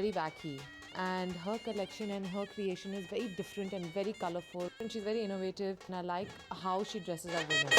very wacky. And her collection and her creation is very different and very colorful. And she's very innovative, and I like how she dresses up women.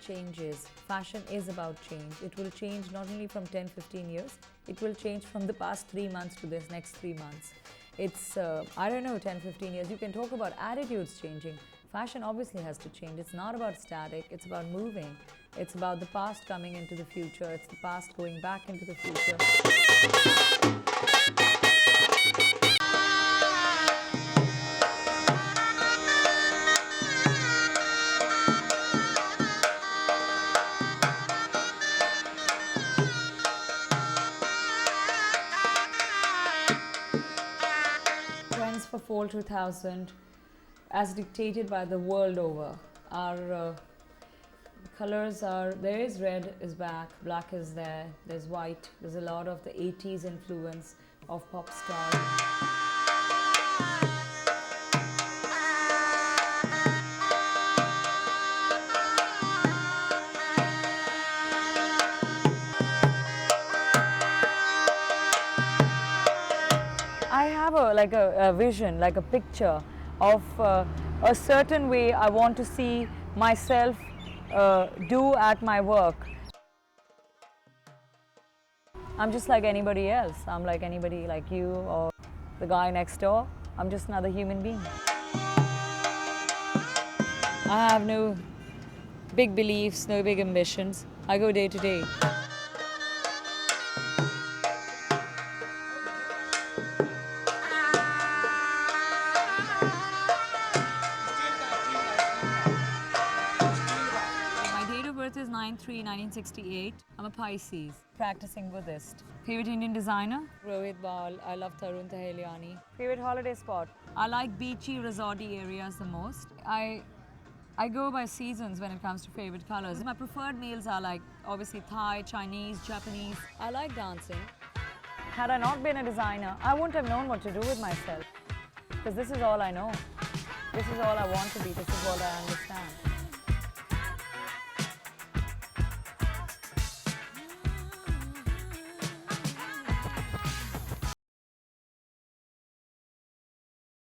Changes. Fashion is about change. It will change not only from 10-15 years, it will change from the past 3 months to this next 3 months. It's, I don't know, 10-15 years. You can talk about attitudes changing. Fashion obviously has to change. It's not about static, it's about moving. It's about the past coming into the future. It's the past going back into the future. Trends for fall 2000, as dictated by the world over, our colors are, there is red is back, black is there, there's white, there's a lot of the 80s influence of pop stars. I have a vision, like a picture of a certain way I want to see myself do at my work. I'm just like anybody else. I'm like anybody like you or the guy next door. I'm just another human being. I have no big beliefs, no big ambitions. I go day to day. Is 9/3/1968. I'm a Pisces, practicing Buddhist. Favorite Indian designer? Rohit Bal. I love Tarun Tahiliani. Favorite holiday spot? I like beachy, resorty areas the most. I go by seasons when it comes to favorite colors. My preferred meals are like obviously Thai, Chinese, Japanese. I like dancing. Had I not been a designer, I wouldn't have known what to do with myself. Because this is all I know. This is all I want to be. This is all I understand.